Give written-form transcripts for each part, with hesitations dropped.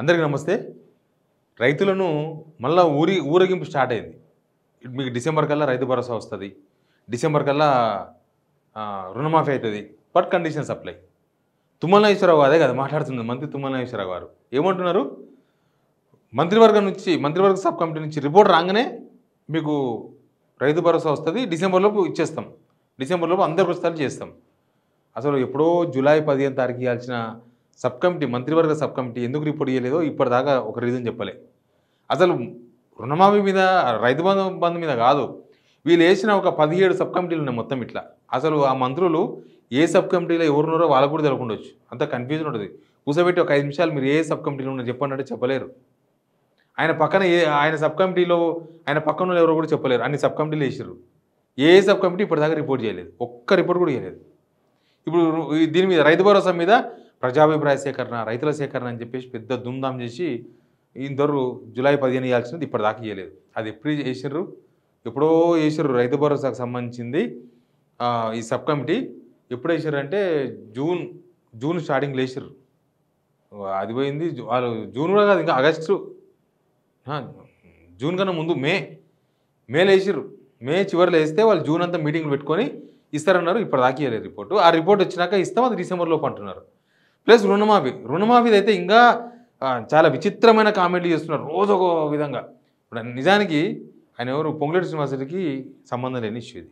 అందరికీ నమస్తే. రైతులను మళ్ళా ఊరేగింపు స్టార్ట్ అయింది. మీకు డిసెంబర్ కల్లా రైతు భరోసా వస్తది. డిసెంబర్ కల్లా రుణమాఫీ అవుతది. But conditions apply. Tummala Nageswara Rao అదే కదా మాట్లాడుతున్నది. మంత్రి తుమ్మల నాగేశ్వరరావు గారు ఏమంటున్నారు? మంత్రివర్గ సబ్ కమిటీ నుంచి రిపోర్ట్ రాగానే మీకు రైతు భరోసా వస్తుంది, డిసెంబర్లోపు ఇచ్చేస్తాం, డిసెంబర్లోపు అందరి పుస్తకాలు చేస్తాం. అసలు ఎప్పుడో జూలై 15 తారీఖు ఇవ్వాల్సిన సబ్ కమిటీ, మంత్రివర్గ సబ్ కమిటీ ఎందుకు రిపోర్ట్ ఇవ్వలేదో ఇప్పటిదాకా ఒక రీజన్ చెప్పలే. అసలు రుణమాఫీ మీద, రైతు బంధు మీద కాదు, వీళ్ళు వేసిన ఒక 17 సబ్ కమిటీలు ఉన్నాయి మొత్తం. ఇట్లా అసలు ఆ మంత్రులు ఏ సబ్ కమిటీలో ఎవరున్నారో వాళ్ళకు కూడా తెలియకుండొచ్చు. అంత కన్ఫ్యూజన్ ఉంటుంది. కూర్చోబెట్టి ఒక 5 నిమిషాలు మీరు ఏ సబ్ కమిటీలో ఉన్నారో చెప్పండి అంటే చెప్పలేరు. ఆయన సబ్ కమిటీలో ఆయన పక్కన ఎవరో కూడా చెప్పలేరు. అన్ని సబ్ కమిటీలు వేసారు. ఏ సబ్ కమిటీ ఇప్పటిదాకా రిపోర్ట్ చేయలేదు. ఒక్క రిపోర్ట్ కూడా చేయలేదు. ఇప్పుడు దీని మీద రైతు భరోసా మీద ప్రజాభిప్రాయ సేకరణ, రైతుల సేకరణ అని చెప్పేసి పెద్ద దుమ్దాం చేసి ఇందరు జూలై 15 ఇవ్వాల్సినది ఇప్పటిదాకా ఇవ్వలేదు. అది ఎప్పుడు చేసిర్రు? ఎప్పుడో వేసారు. రైతు భరోసాకు సంబంధించింది ఈ సబ్ కమిటీ ఎప్పుడు వేసారు అంటే జూన్ స్టార్టింగ్లో వేసారు. అది పోయింది. వాళ్ళు జూన్ కూడా కాదు, ఇంకా ఆగస్టు, జూన్ కన్నా ముందు మేలో వేసారు. మే చివరిలో వేస్తే వాళ్ళు జూన్ అంతా మీటింగ్లు పెట్టుకొని ఇస్తారన్నారు. ఇప్పటిదాకా ఇవ్వలేదు రిపోర్టు. ఆ రిపోర్ట్ వచ్చినాక ఇస్తాం, అది డిసెంబర్లోపు అంటున్నారు. ప్లస్ రుణమాఫీ అయితే ఇంకా చాలా విచిత్రమైన కామెంట్లు చేస్తున్నారు, రోజు ఒక విధంగా. ఇప్పుడు నిజానికి ఆయన ఎవరు, పొంగులేటి శ్రీనివాసరెడ్డికి సంబంధం లేని ఇష్యూ ఇది.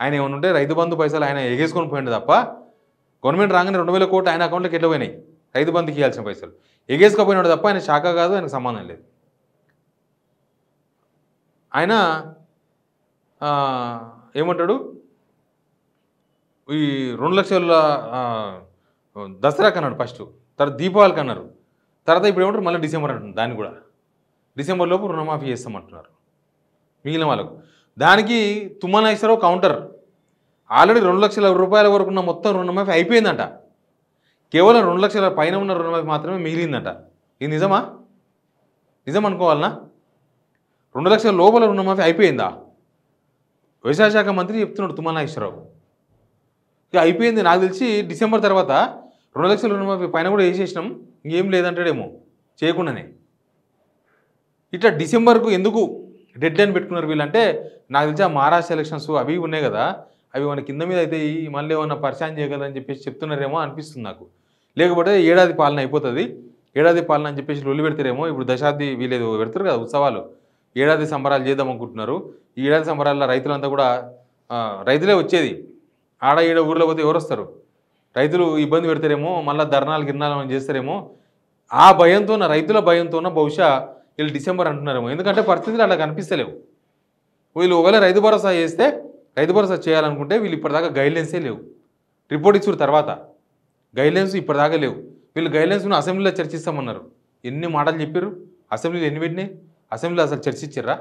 ఆయన ఏమైనా ఉంటే రైతు బంధు పైసలు ఆయన ఎగేసుకొని పోయింది తప్ప, గవర్నమెంట్ రాగానే 2000 కోట్లు ఆయన అకౌంట్లోకి ఎట్లా పోయినాయి? రైతు బంధుకి ఇవ్వాల్సిన పైసలు ఎగేసుకపోయినాడు తప్ప ఆయన శాఖ కాదు, ఆయనకు సంబంధం లేదు. ఆయన ఏమంటాడు, ఈ 2 లక్షల దసరాకి అన్నాడు ఫస్ట్, తర్వాత దీపావళికి అన్నారు, తర్వాత ఇప్పుడు ఏమంటారు మళ్ళీ డిసెంబర్ అంటున్నారు. దాన్ని కూడా డిసెంబర్లోపు రుణమాఫీ చేస్తామంటున్నారు మిగిలిన వాళ్ళకు. దానికి తుమ్మల నాగేశ్వరరావు కౌంటర్, ఆల్రెడీ 2 లక్షల రూపాయల వరకు ఉన్న మొత్తం రుణమాఫీ అయిపోయిందంట. కేవలం 2 లక్షల పైన ఉన్న రుణమాఫీ మాత్రమే మిగిలిందంట. ఇది నిజమా? నిజం అనుకోవాలనా? 2 లక్షల లోపల రుణమాఫీ అయిపోయిందా? వ్యవసాయ శాఖ మంత్రి చెప్తున్నాడు తుమ్మల నాగేశ్వరరావు. ఇక అయిపోయింది, నాకు తెలిసి డిసెంబర్ తర్వాత 2 లక్షల రుణమాఫీ పైన కూడా వేసేసినాం, ఇంకేం లేదంటాడేమో చేయకుండానే. ఇట్లా డిసెంబర్కు ఎందుకు డెడ్ లైన్ పెట్టుకున్నారు వీళ్ళంటే, నాకు తెలిసి ఆ మహారాష్ట్ర ఎలక్షన్స్ అవి ఉన్నాయి కదా, అవి మన కింద మీద అయితే మళ్ళీ ఏమన్నా పరిచయం చేయగలరని చెప్పేసి చెప్తున్నారేమో అనిపిస్తుంది నాకు. లేకపోతే ఏడాది పాలన అయిపోతుంది, ఏడాది పాలన అని చెప్పేసి లొల్లి పెడతారేమో. ఇప్పుడు దశాబ్ది వీళ్ళేదో పెడతారు కదా ఉత్సవాలు, ఏడాది సంబరాలు చేద్దాం అనుకుంటున్నారు. ఈ ఏడాది సంబరాల్లో రైతులంతా కూడా రైతులే వచ్చేది. ఆడ ఈడ ఊర్లో పోతే ఎవరు వస్తారు? రైతులు ఇబ్బంది పెడతారేమో, మళ్ళీ గిర్నాలు చేస్తారేమో. ఆ భయంతోన, రైతుల భయంతోన బహుశా వీళ్ళు డిసెంబర్ అంటున్నారేమో. ఎందుకంటే పరిస్థితులు అలా కనిపిస్తలేవు. వీళ్ళు ఒకవేళ రైతు భరోసా చేస్తే, రైతు భరోసా చేయాలనుకుంటే వీళ్ళు ఇప్పటిదాకా గైడ్లైన్సే లేవు. రిపోర్ట్ ఇచ్చిన తర్వాత గైడ్లైన్స్ ఇప్పటిదాకా లేవు. వీళ్ళు గైడ్లైన్స్ను అసెంబ్లీలో చర్చిస్తామన్నారు. ఎన్ని మాటలు చెప్పారు? అసెంబ్లీలో ఎన్ని పెట్టినాయి? అసెంబ్లీలో అసలు చర్చించారా?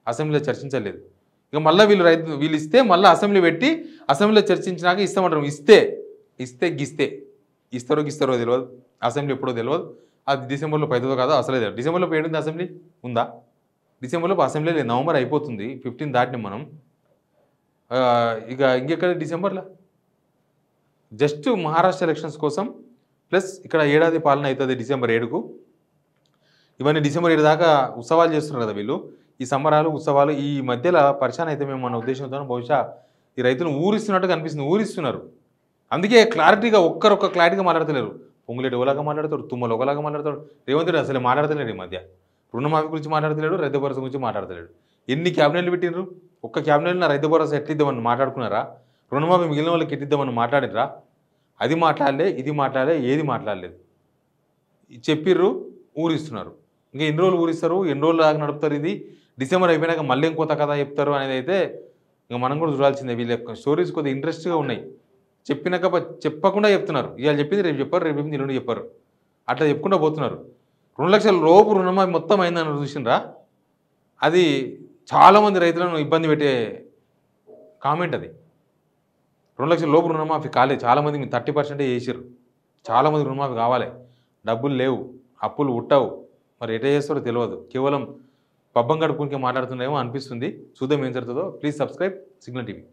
అసెంబ్లీలో చర్చించలేదు. ఇక మళ్ళీ వీళ్ళు ఇస్తే మళ్ళీ అసెంబ్లీ పెట్టి అసెంబ్లీలో చర్చించినాక ఇస్తామంటారు. ఇస్తారో తెలియదు, అసెంబ్లీ ఎప్పుడో తెలియదు. అది డిసెంబర్లో అవుతుందో కాదో అసలే తెలియదు. డిసెంబర్లో ఏంటి అసెంబ్లీ ఉందా? డిసెంబర్లో అసెంబ్లీ లేదు. నవంబర్ అయిపోతుంది, 15 దాటిని మనం. ఇక ఇంకెక్కడ డిసెంబర్లో? జస్ట్ మహారాష్ట్ర ఎలక్షన్స్ కోసం, ప్లస్ ఇక్కడ ఏడాది పాలన అవుతుంది డిసెంబర్ 7కు. ఇవన్నీ డిసెంబర్ 7 దాకా ఉత్సవాలు చేస్తున్నారు కదా వీళ్ళు. ఈ సంబరాలు, ఉత్సవాలు ఈ మధ్యలో పరిచయం అయితే మేము మన ఉద్దేశంతో బహుశా ఈ రైతులను ఊరిస్తున్నట్టుగా అనిపిస్తుంది. ఊరిస్తున్నారు. అందుకే క్లారిటీగా ఒక్క క్లారిటీగా మాట్లాడతలేరు. పొంగులేటి ఒకలాగా మాట్లాడతాడు, తుమ్మలు ఒకలాగా మాట్లాడతాడు, రేవంత్ రెడ్డి అసలు మాట్లాడతలేడు. ఈ మధ్య రుణమాఫీ గురించి మాట్లాడతలేడు, రైతు భరోసా గురించి మాట్లాడతలేడు. ఎన్ని క్యాబినెట్లు పెట్టినరు? ఒక్క క్యాబినెట్లో రైతు భరోసా ఎట్టిద్దామని మాట్లాడుకున్నారా? రుణమాఫీ మిగిలిన వాళ్ళకి ఎట్టిద్దామని మాట్లాడినరా? అది మాట్లాడలే, ఇది మాట్లాడలే, ఏది మాట్లాడలేదు. చెప్పిర్రు, ఊరిస్తున్నారు. ఇంకా ఎన్ని రోజులు ఊరిస్తారు, ఎన్ని రోజులు దాకా నడుపుతారు? ఇది డిసెంబర్ అయిపోయినాక మళ్ళీ ఇంకొత్త కథ చెప్తారు అనేది అయితే ఇంకా మనం కూడా చూడాల్సిందే. వీళ్ళ స్టోరీస్ కొద్దిగా ఇంట్రెస్ట్గా ఉన్నాయి. చెప్పకుండా చెప్తున్నారు. ఇవాళ చెప్పింది రేపు చెప్పారు, రేపు చెప్పింది ఎల్లుండి చెప్పారు. అట్లా చెప్పుకుంటూ పోతున్నారు. 2 లక్షల లోపు రుణమాఫీ మొత్తం అయిందని చూసినరా? అది చాలామంది రైతులను ఇబ్బంది పెట్టే కామెంట్. అది 2 లక్షల లోపు రుణమాఫీ కాలేదు. చాలామంది 30% చేసారు. చాలామంది రుణమాఫీ కావాలి, డబ్బులు లేవు, అప్పులు ఉట్టవు. మరి ఎట్లా చేస్తారో తెలియదు. కేవలం పబ్బం గడుపుకుంటే మాట్లాడుతున్నారేమో అనిపిస్తుంది. చూద్దాం ఏం జరుగుతుందో. Please subscribe signal TV.